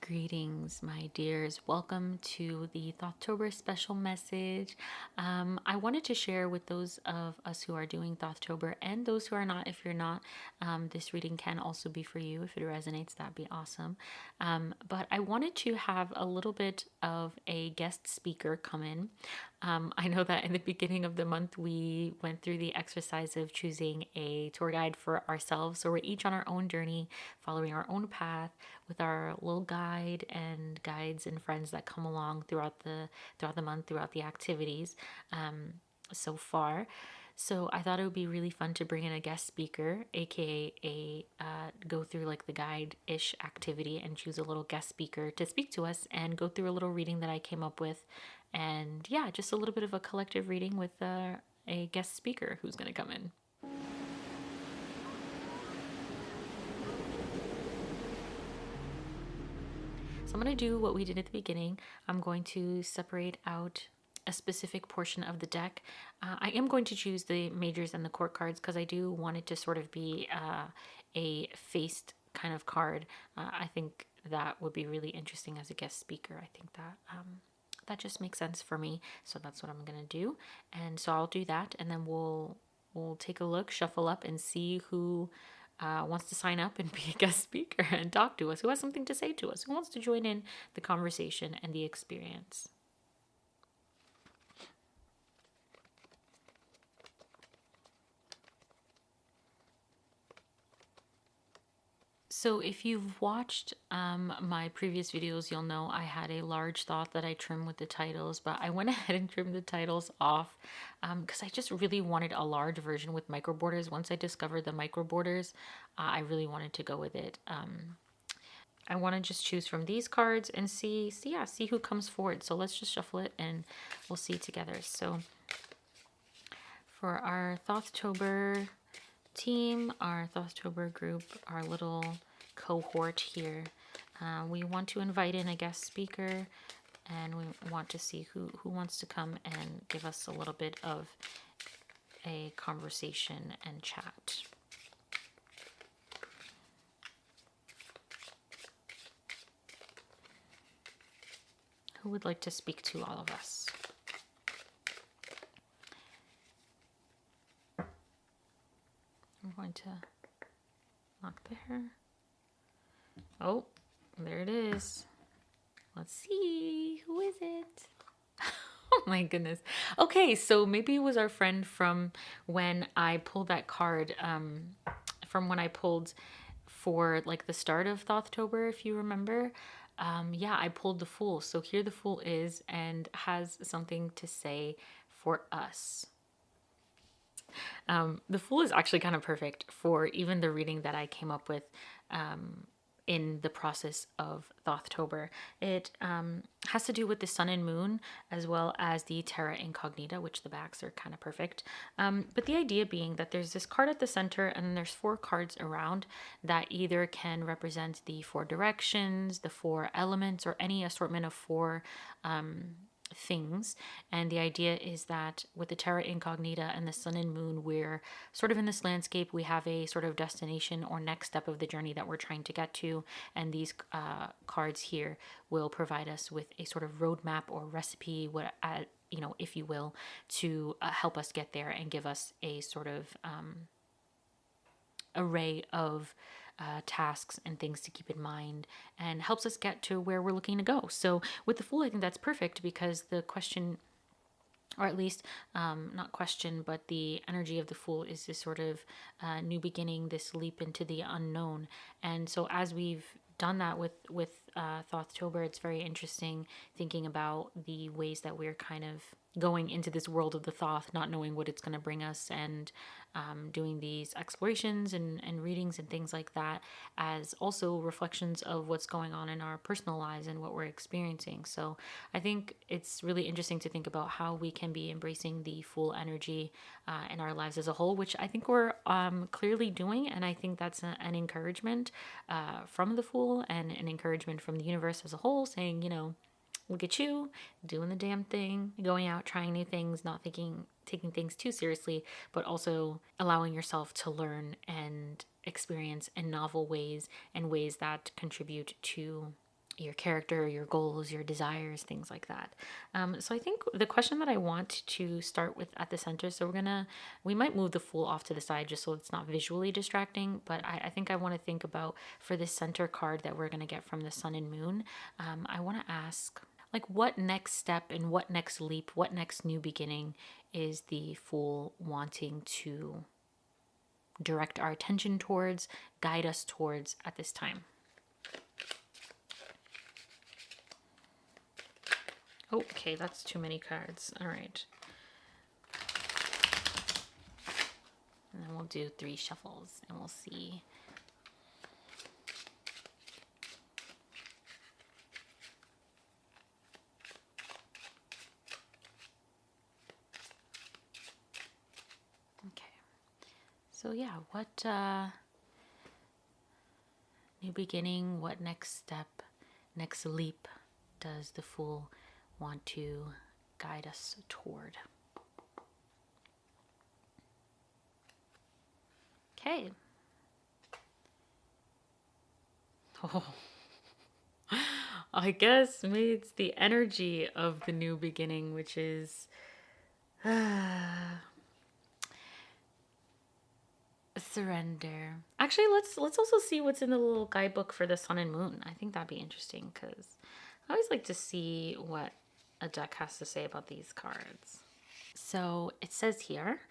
Greetings, my dears. Welcome to the thothtober special message. I wanted to share with those of us who are doing thothtober and those who are not. If you're not, this reading can also be for you. If it resonates, that'd be awesome. But I wanted to have a little bit of a guest speaker come in. I know that in the beginning of the month, we went through the exercise of choosing a tour guide for ourselves. So we're each on our own journey, following our own path with our little guide and guides and friends that come along throughout the month, throughout the activities so far. So I thought it would be really fun to bring in a guest speaker, aka go through like the guide-ish activity and choose a little guest speaker to speak to us and go through a little reading that I came up with. And yeah, just a little bit of a collective reading with a guest speaker who's going to come in. So I'm going to do what we did at the beginning. I'm going to separate out a specific portion of the deck. I am going to choose the majors and the court cards because I do want it to sort of be a faced kind of card. I think that would be really interesting as a guest speaker. I think that that just makes sense for me. So that's what I'm going to do. And so I'll do that, and then we'll take a look, shuffle up, and see who wants to sign up and be a guest speaker and talk to us, who has something to say to us, who wants to join in the conversation and the experience. So if you've watched my previous videos, you'll know I had a large thoth that I trimmed with the titles, but I went ahead and trimmed the titles off because I just really wanted a large version with micro borders. Once I discovered the micro borders, I really wanted to go with it. I want to just choose from these cards and see who comes forward. So let's just shuffle it and we'll see together. So for our Thothtober team, our Thothtober group, our little cohort here, we want to invite in a guest speaker, and we want to see who wants to come and give us a little bit of a conversation and chat. Who would like to speak to all of us? I'm going to lock there. Oh, there it is. Let's see. Who is it? Oh my goodness. Okay, so maybe it was our friend from when I pulled that card, from when I pulled for like the start of Thothtober, if you remember. Yeah, I pulled the Fool. So here the Fool is and has something to say for us. The Fool is actually kind of perfect for even the reading that I came up with in the process of Thothtober. It has to do with the sun and moon, as well as the terra incognita, which the backs are kind of perfect. But the idea being that there's this card at the center, and then there's 4 cards around that either can represent the 4 directions, the 4 elements, or any assortment of 4 things. And the idea is that with the terra incognita and the sun and moon, we're sort of in this landscape. We have a sort of destination or next step of the journey that we're trying to get to, and these cards here will provide us with a sort of roadmap or recipe, what if you will, to help us get there and give us a sort of array of tasks and things to keep in mind, and helps us get to where we're looking to go. So with the Fool, I think that's perfect because the question, or at least not question, but the energy of the Fool is this sort of new beginning, this leap into the unknown. And so as we've done that with Thothtober, it's very interesting thinking about the ways that we're kind of going into this world of the Thoth, not knowing what it's going to bring us, and doing these explorations and readings and things like that as also reflections of what's going on in our personal lives and what we're experiencing. So I think it's really interesting to think about how we can be embracing the Fool energy in our lives as a whole, which I think we're clearly doing. And I think that's an encouragement from the Fool and an encouragement from the universe as a whole, saying, look at you doing the damn thing, going out, trying new things, not taking things too seriously, but also allowing yourself to learn and experience in novel ways and ways that contribute to your character, your goals, your desires, things like that. So I think the question that I want to start with at the center, so we might move the Fool off to the side just so it's not visually distracting, but I think I want to think about, for this center card that we're going to get from the Sun and Moon, I want to ask, like, what next step and what next leap, what next new beginning is the Fool wanting to direct our attention towards, guide us towards at this time? Okay, that's too many cards. All right. And then we'll do 3 shuffles and we'll see. Okay. So yeah, what new beginning, what next step, next leap does the Fool want to guide us toward? Okay. Oh, I guess maybe it's the energy of the new beginning, which is surrender. Actually, let's also see what's in the little guidebook for the Sun and Moon. I think that'd be interesting because I always like to see what a deck has to say about these cards. So it says here,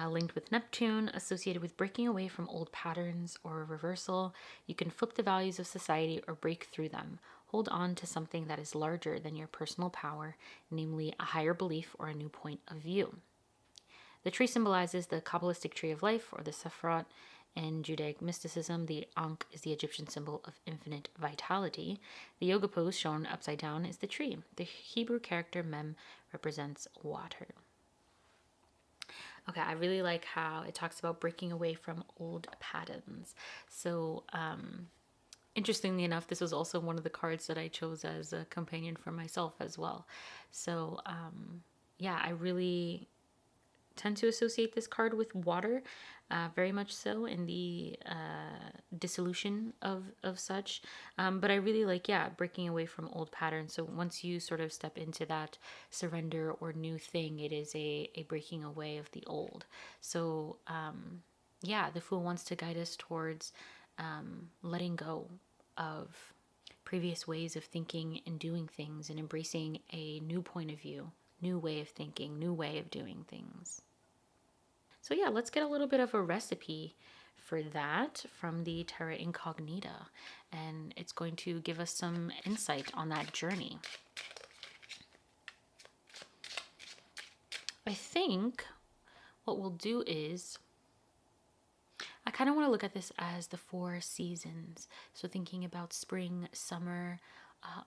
linked with Neptune, associated with breaking away from old patterns or a reversal. You can flip the values of society or break through them. Hold on to something that is larger than your personal power, namely a higher belief or a new point of view. The tree symbolizes the Kabbalistic tree of life, or the Sephirot. In Judaic mysticism, the Ankh is the Egyptian symbol of infinite vitality. The yoga pose shown upside down is the tree. The Hebrew character Mem represents water. Okay, I really like how it talks about breaking away from old patterns. So, interestingly enough, this was also one of the cards that I chose as a companion for myself as well. So, yeah, I really tend to associate this card with water, very much so, in the dissolution of such. But I really like, yeah, breaking away from old patterns. So once you sort of step into that surrender or new thing, it is a breaking away of the old. So yeah, the Fool wants to guide us towards letting go of previous ways of thinking and doing things and embracing a new point of view, new way of thinking, new way of doing things. So yeah, let's get a little bit of a recipe for that from the Terra Incognita, and it's going to give us some insight on that journey. I think what we'll do is, I kind of want to look at this as the 4 seasons. So thinking about spring, summer,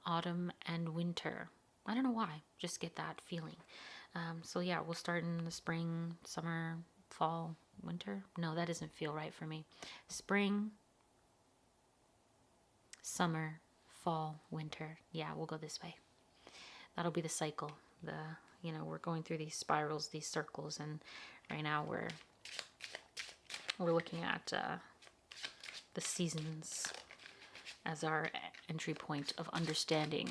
autumn, and winter. I don't know why, just get that feeling. So yeah, we'll start in the spring, summer, fall, winter. No, that doesn't feel right for me. Spring, summer, fall, winter. Yeah, we'll go this way. That'll be the cycle. We're going through these spirals, these circles, and right now we're looking at the seasons as our entry point of understanding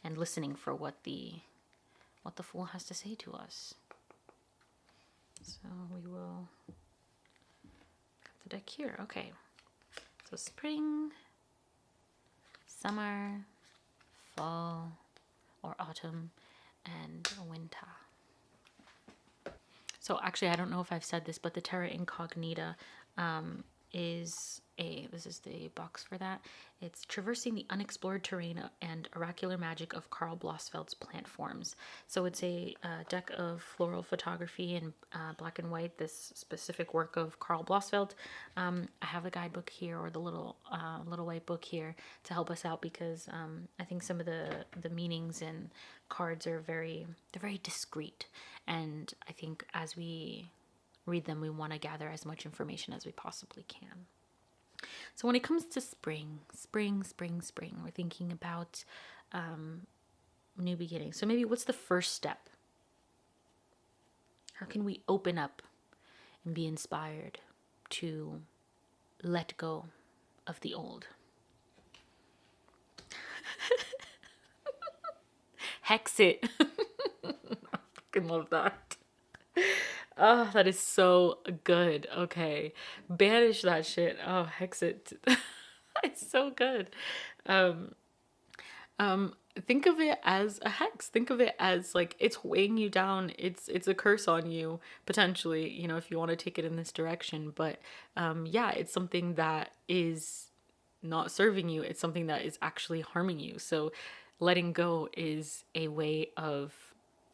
and listening for what the Fool has to say to us. So we will cut the deck here. Okay. So spring, summer, fall, or autumn, and winter. So actually, I don't know if I've said this, but the Terra Incognita this is the box for that. It's traversing the unexplored terrain and oracular magic of Karl Blossfeld's plant forms. So it's a deck of floral photography in black and white, this specific work of Karl Blossfeld. I have the guidebook here, or the little white book here, to help us out, because I think some of the meanings and cards are very discreet, and I think as we read them, we want to gather as much information as we possibly can. So when it comes to spring, we're thinking about new beginnings. So maybe what's the first step? How can we open up and be inspired to let go of the old? hex it. I fucking love that. Oh, that is so good. Okay. Banish that shit. Oh, hex it. It's so good. Think of it as a hex. Think of it as like it's weighing you down. It's a curse on you potentially, you know, if you want to take it in this direction. But yeah, it's something that is not serving you. It's something that is actually harming you. So letting go is a way of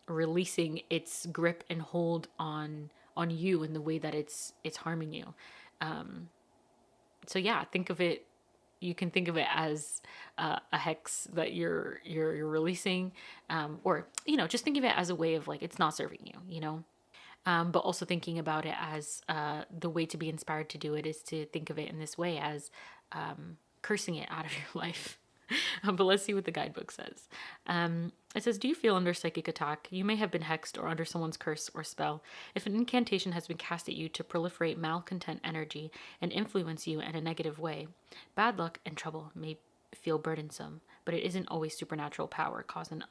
releasing its grip and hold on you in the way that it's harming you. So yeah, think of it, you can think of it as a hex that you're releasing, or you know, just think of it as a way of like it's not serving you, you know. But also thinking about it as the way to be inspired to do it is to think of it in this way as cursing it out of your life. But let's see what the guidebook says. It says, do you feel under psychic attack? You may have been hexed or under someone's curse or spell. If an incantation has been cast at you to proliferate malcontent energy and influence you in a negative way, bad luck and trouble may feel burdensome, but it isn't always supernatural power causing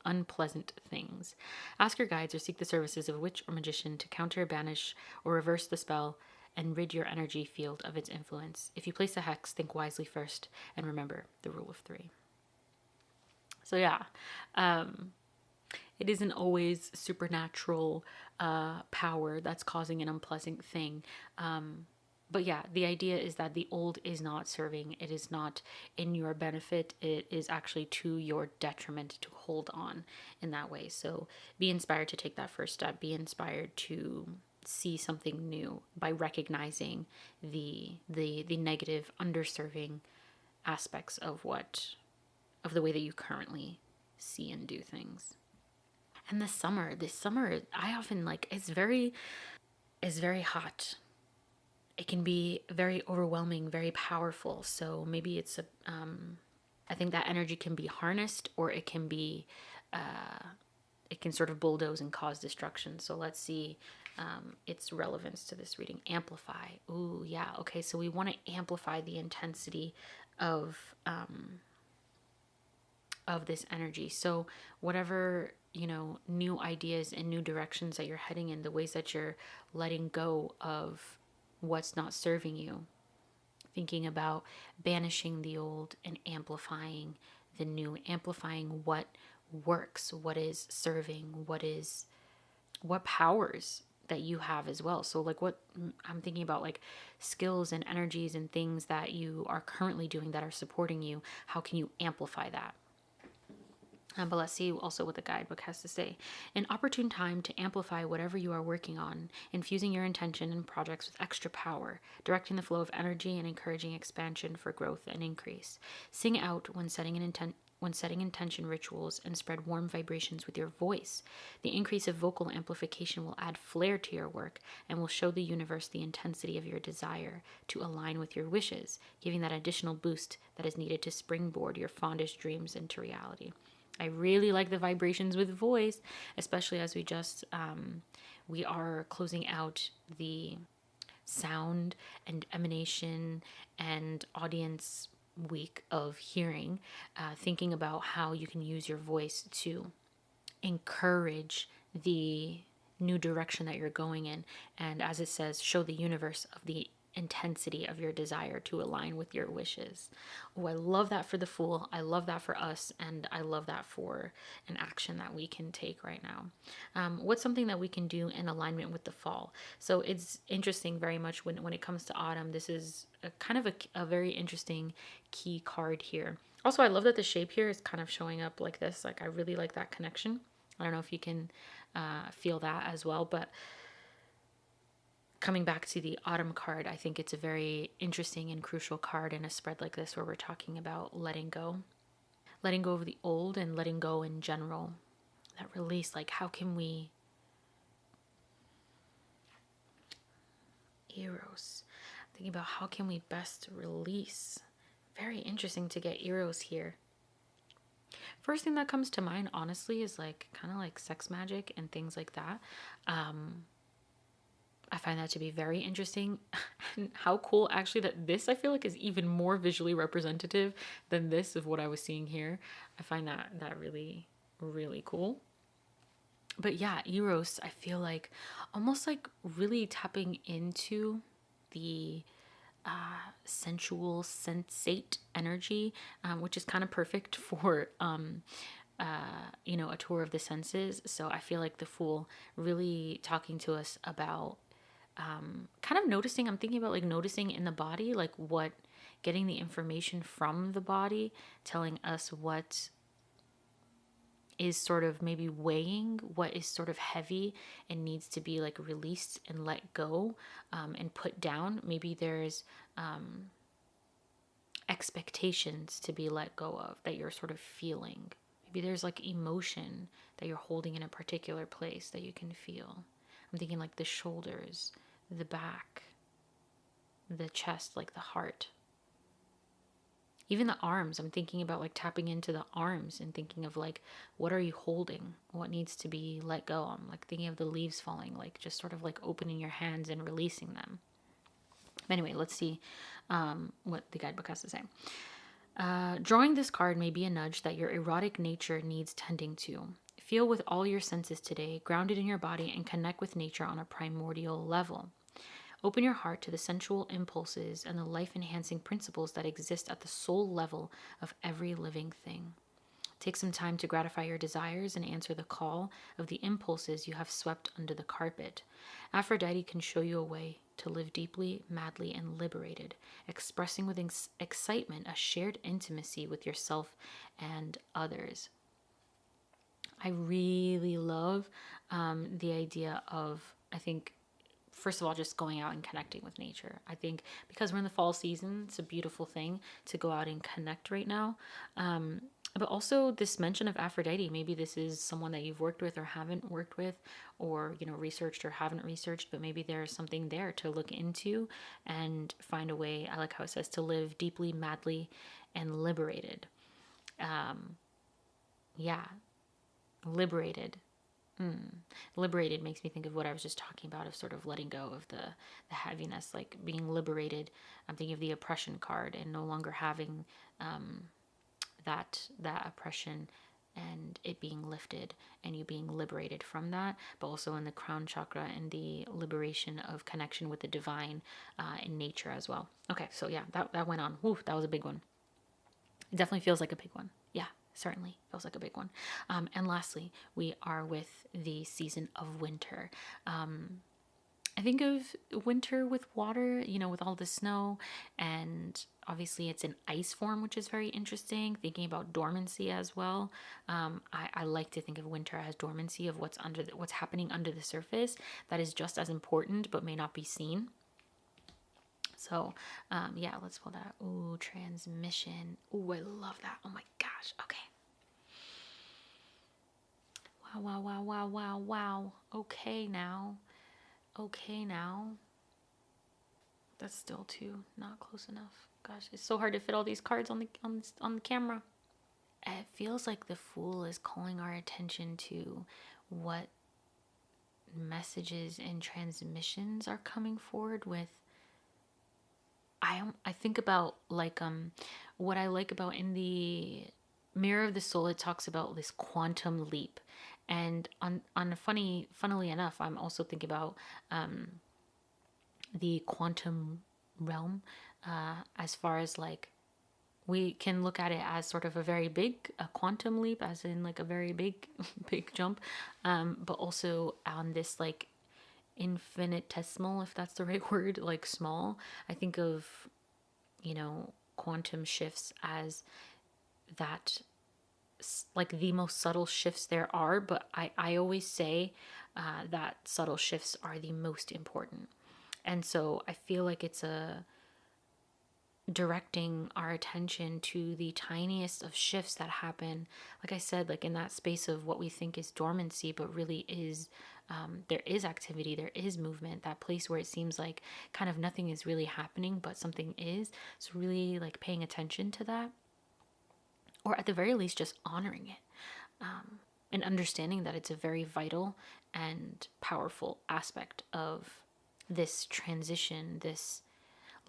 unpleasant things. Ask your guides or seek the services of a witch or magician to counter, banish, or reverse the spell and rid your energy field of its influence. If you place a hex, think wisely first and remember the rule of 3. So yeah, it isn't always supernatural power that's causing an unpleasant thing. But yeah, the idea is that the old is not serving. It is not in your benefit. It is actually to your detriment to hold on in that way. So be inspired to take that first step. Be inspired to see something new by recognizing the negative underserving aspects of the way that you currently see and do things. And this summer I often like, it's very hot. It can be very overwhelming, very powerful. So maybe it's I think that energy can be harnessed, or it can be it can sort of bulldoze and cause destruction. So let's see its relevance to this reading. Amplify. Ooh, yeah. Okay, so we want to amplify the intensity of this energy. So whatever, you know, new ideas and new directions that you're heading in, the ways that you're letting go of what's not serving you, thinking about banishing the old and amplifying the new, amplifying what works, what is serving, what powers that you have as well. So like what I'm thinking about, like skills and energies and things that you are currently doing that are supporting you. How can you amplify that? But let's see also what the guidebook has to say. An opportune time to amplify whatever you are working on, infusing your intention in projects with extra power, directing the flow of energy and encouraging expansion for growth and increase. Sing out when setting intention rituals and spread warm vibrations with your voice. The increase of vocal amplification will add flair to your work and will show the universe the intensity of your desire to align with your wishes, giving that additional boost that is needed to springboard your fondest dreams into reality. I really like the vibrations with voice, especially as we are closing out the sound and emanation and audience week of hearing, thinking about how you can use your voice to encourage the new direction that you're going in. And as it says, show the universe of the intensity of your desire to align with your wishes. Oh, I love that for the Fool. I love that for us. And I love that for an action that we can take right now. What's something that we can do in alignment with the fall? So it's interesting very much when it comes to autumn. This is a very interesting key card here. Also, I love that the shape here is kind of showing up like this. Like, I really like that connection. I don't know if you can feel that as well, but coming back to the autumn card, I think it's a very interesting and crucial card in a spread like this where we're talking about letting go of the old and letting go in general. That release, like how can we... Eros. Thinking about how can we best release. Very interesting to get Eros here. First thing that comes to mind, honestly, is like kind of like sex magic and things like that. I find that to be very interesting. And how cool actually that this I feel like is even more visually representative than this of what I was seeing here. I find that really, really cool. But yeah, Eros, I feel like almost like really tapping into the sensual, sensate energy, which is kind of perfect for a tour of the senses. So I feel like the Fool really talking to us about kind of noticing. I'm thinking about like noticing in the body, like what, getting the information from the body, telling us what is sort of maybe weighing, what is sort of heavy and needs to be like released and let go, and put down. Maybe there's expectations to be let go of that you're sort of feeling. Maybe there's like emotion that you're holding in a particular place that you can feel. I'm thinking like the shoulders, the back, the chest, like the heart. Even the arms, I'm thinking about like tapping into the arms and thinking of like, what are you holding? What needs to be let go? I'm like thinking of the leaves falling, like just sort of like opening your hands and releasing them. Anyway, let's see what the guidebook has to say. Drawing this card may be a nudge that your erotic nature needs tending to. Feel with all your senses today, grounded in your body, and connect with nature on a primordial level. Open your heart to the sensual impulses and the life-enhancing principles that exist at the soul level of every living thing. Take some time to gratify your desires and answer the call of the impulses you have swept under the carpet. Aphrodite can show you a way to live deeply, madly, and liberated, expressing with excitement a shared intimacy with yourself and others. I really love the idea of, I think, first of all, just going out and connecting with nature. I think because we're in the fall season, it's a beautiful thing to go out and connect right now. But also this mention of Aphrodite, maybe this is someone that you've worked with or haven't worked with, or, researched or haven't researched, but maybe there's something there to look into and find a way. I like how it says to live deeply, madly, and liberated. Yeah, liberated. Liberated makes me think of what I was just talking about, of sort of letting go of the heaviness, like being liberated. I'm thinking of the oppression card and no longer having that oppression, and it being lifted and you being liberated from that, but also in the crown chakra and the liberation of connection with the divine in nature as well. Okay, so yeah, that went on. Woo, that was a big one. It definitely feels like a big one. Yeah, certainly feels like a big one. And lastly, we are with the season of winter. I think of winter with water, with all the snow, and obviously it's in ice form, which is very interesting. Thinking about dormancy as well. I like to think of winter as dormancy, of what's happening under the surface that is just as important but may not be seen. So, yeah, let's pull that. Ooh, transmission. Ooh, I love that. Oh my gosh. Okay. Wow. Okay now. That's still too not close enough. Gosh, it's so hard to fit all these cards on the camera. It feels like the Fool is calling our attention to what messages and transmissions are coming forward with. I think about like what I like about in the Mirror of the Soul, it talks about this quantum leap, and funnily enough, I'm also thinking about the quantum realm, as far as like we can look at it as sort of a quantum leap, as in like a very big big jump, but also on this like infinitesimal, if that's the right word, like small. I think of quantum shifts as that, like the most subtle shifts there are, but I always say that subtle shifts are the most important. And so I feel like it's a directing our attention to the tiniest of shifts that happen, like I said, like in that space of what we think is dormancy, but really is there is activity, there is movement, that place where it seems like kind of nothing is really happening but something is. So really like paying attention to that, or at the very least just honoring it, and understanding that it's a very vital and powerful aspect of this transition, this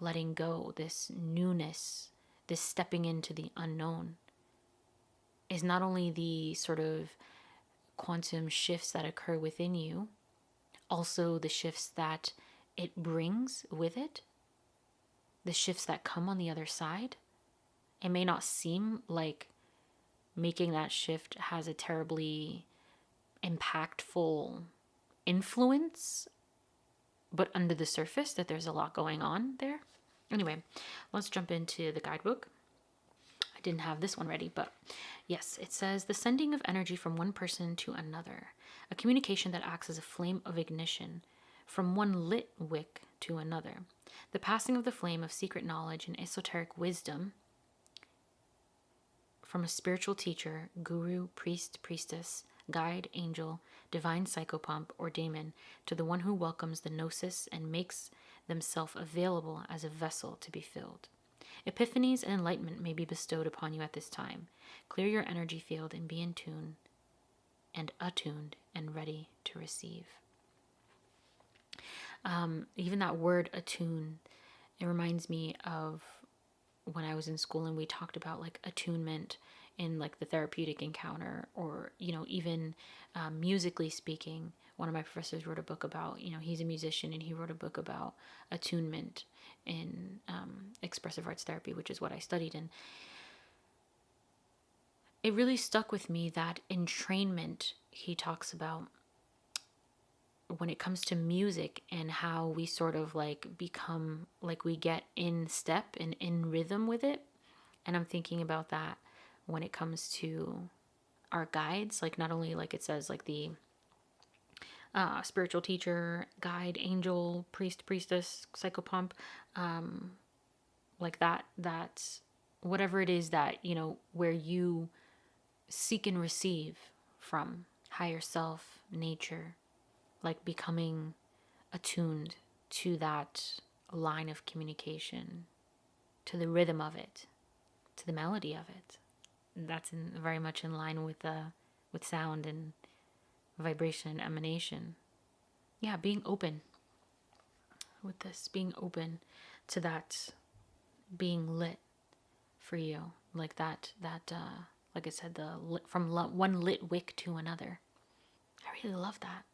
letting go, this newness, this stepping into the unknown is not only the sort of quantum shifts that occur within you, also the shifts that it brings with it, the shifts that come on the other side. It may not seem like making that shift has a terribly impactful influence, but under the surface that there's a lot going on there. Anyway, let's jump into the guidebook. I didn't have this one ready, but yes, it says the sending of energy from one person to another, a communication that acts as a flame of ignition from one lit wick to another, the passing of the flame of secret knowledge and esoteric wisdom from a spiritual teacher, guru, priest, priestess, guide, angel, divine psychopomp, or daemon to the one who welcomes the gnosis and makes themselves available as a vessel to be filled. Epiphanies and enlightenment may be bestowed upon you at this time. Clear your energy field and be in tune and attuned and ready to receive. Even that word attune, it reminds me of when I was in school and we talked about like attunement in like the therapeutic encounter, or, you know, even musically speaking. One of my professors wrote a book about, you know, he's a musician and he wrote a book about attunement in expressive arts therapy, which is what I studied. And it really stuck with me that entrainment he talks about when it comes to music and how we sort of like become like we get in step and in rhythm with it. And I'm thinking about that when it comes to our guides, like not only like it says like the spiritual teacher, guide, angel, priest, priestess, psychopomp, like that's whatever it is that, you know, where you seek and receive from higher self, nature, like becoming attuned to that line of communication, to the rhythm of it, to the melody of it. That's very much in line with sound and vibration and emanation. Yeah, being open with this, being open to that being lit for you, like that like I said, from one lit wick to another. I really love that.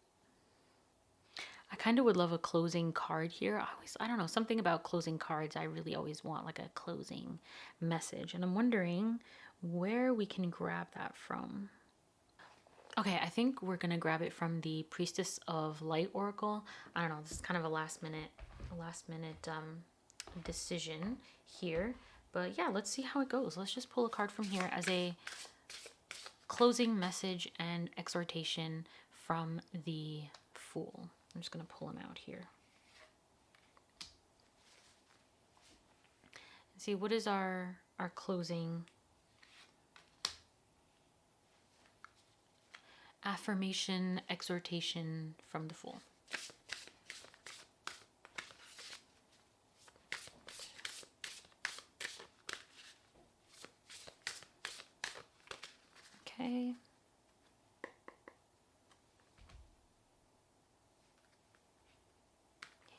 I kind of would love a closing card here. I don't know, something about closing cards. I really always want like a closing message. And I'm wondering where we can grab that from. Okay, I think we're going to grab it from the Priestess of Light Oracle. I don't know, this is kind of a last minute decision here. But yeah, let's see how it goes. Let's just pull a card from here as a closing message and exhortation from the Fool. I'm just going to pull him out here. See, what is our closing affirmation, exhortation from the Fool? Okay.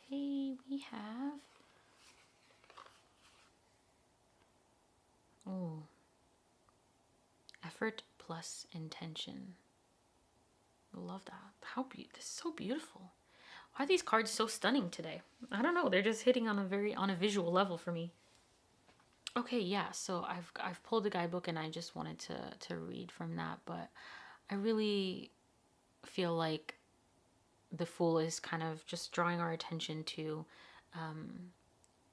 Okay, we have... oh. Effort plus intention. Love that. This is so beautiful. Why are these cards so stunning today? I don't know. They're just hitting on a visual level for me. Okay, yeah. So I've pulled the guidebook and I just wanted to read from that, but I really feel like the Fool is kind of just drawing our attention to,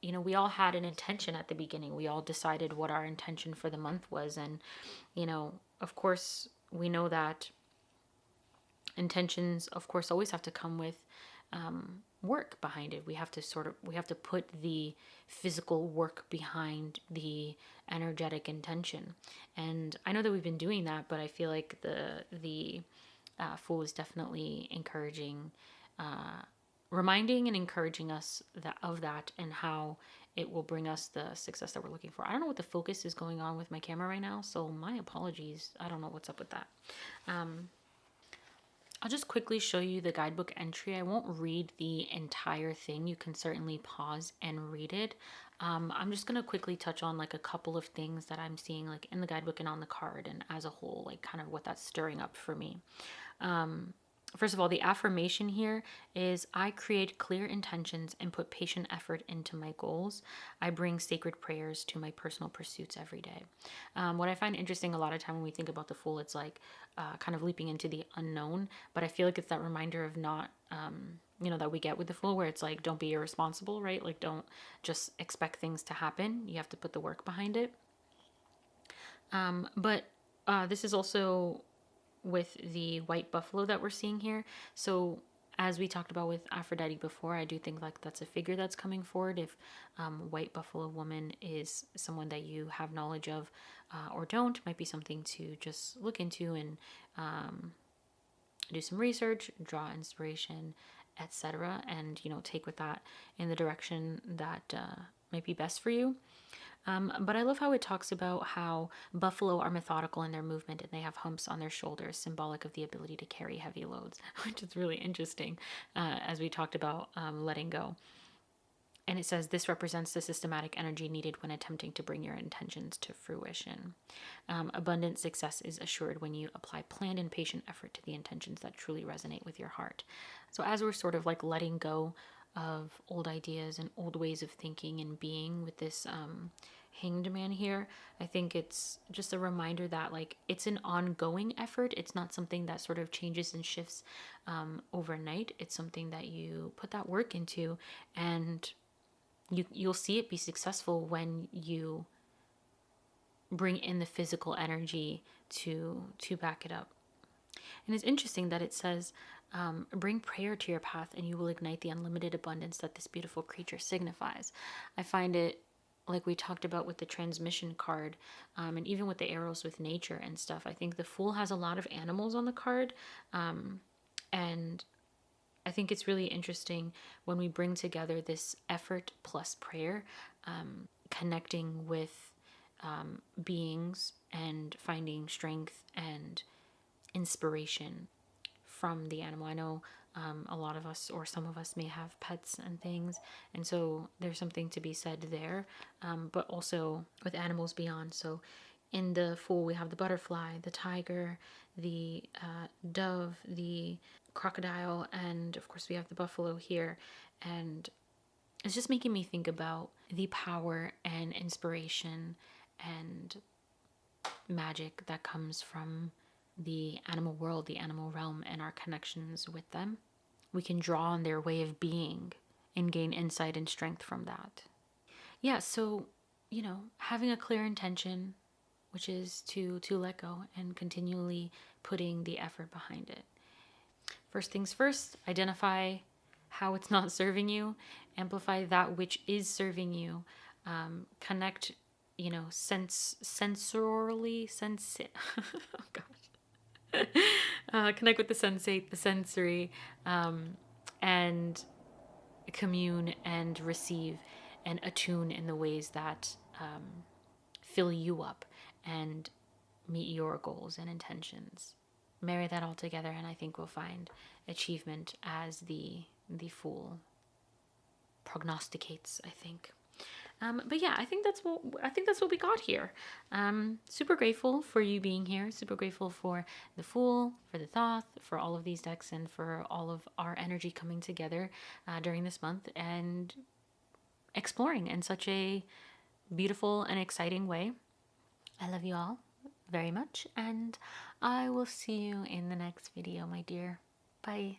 you know, we all had an intention at the beginning. We all decided what our intention for the month was, and, you know, of course, we know that intentions, of course, always have to come with work behind it. We have to put the physical work behind the energetic intention. And I know that we've been doing that, but I feel like the Fool is definitely encouraging, reminding and encouraging us of that and how it will bring us the success that we're looking for. I don't know what the focus is going on with my camera right now, so my apologies. I don't know what's up with that. I'll just quickly show you the guidebook entry. I won't read the entire thing. You can certainly pause and read it. I'm just going to quickly touch on like a couple of things that I'm seeing like in the guidebook and on the card and as a whole, like kind of what that's stirring up for me. First of all, the affirmation here is I create clear intentions and put patient effort into my goals. I bring sacred prayers to my personal pursuits every day. What I find interesting a lot of time when we think about the Fool, it's like kind of leaping into the unknown. But I feel like it's that reminder of not, that we get with the Fool where it's like, don't be irresponsible, right? Like, don't just expect things to happen. You have to put the work behind it. But this is also with the white buffalo that we're seeing here. So as we talked about with Aphrodite before, I do think like that's a figure that's coming forward. If white buffalo woman is someone that you have knowledge of or don't, might be something to just look into and do some research, draw inspiration, etc. And take with that in the direction that might be best for you. But I love how it talks about how buffalo are methodical in their movement and they have humps on their shoulders, symbolic of the ability to carry heavy loads, which is really interesting as we talked about letting go. And it says this represents the systematic energy needed when attempting to bring your intentions to fruition. Abundant success is assured when you apply planned and patient effort to the intentions that truly resonate with your heart. So as we're sort of like letting go of old ideas and old ways of thinking and being with this hanged man here, I think it's just a reminder that like it's an ongoing effort. It's not something that sort of changes and shifts overnight. It's something that you put that work into, and you'll see it be successful when you bring in the physical energy to back it up. And it's interesting that it says, bring prayer to your path and you will ignite the unlimited abundance that this beautiful creature signifies. I find it, like we talked about with the transmission card, and even with the arrows with nature and stuff, I think the Fool has a lot of animals on the card. And I think it's really interesting when we bring together this effort plus prayer, connecting with beings and finding strength and inspiration from the animal. I know a lot of us or some of us may have pets and things, and so there's something to be said there, but also with animals beyond. So in the Fool we have the butterfly, the tiger, the dove, the crocodile, and of course we have the buffalo here. And it's just making me think about the power and inspiration and magic that comes from the animal world, the animal realm, and our connections with them. We can draw on their way of being and gain insight and strength from that. Yeah, so, having a clear intention, which is to let go and continually putting the effort behind it. First things first, identify how it's not serving you, amplify that which is serving you, connect, sensorily, oh gosh. Connect with the sensate, the sensory, and commune and receive and attune in the ways that fill you up and meet your goals and intentions. Marry that all together, and I think we'll find achievement as the Fool prognosticates, I think. But yeah, I think that's what we got here. Super grateful for you being here. Super grateful for the Fool, for the Thoth, for all of these decks, and for all of our energy coming together during this month and exploring in such a beautiful and exciting way. I love you all very much, and I will see you in the next video, my dear. Bye.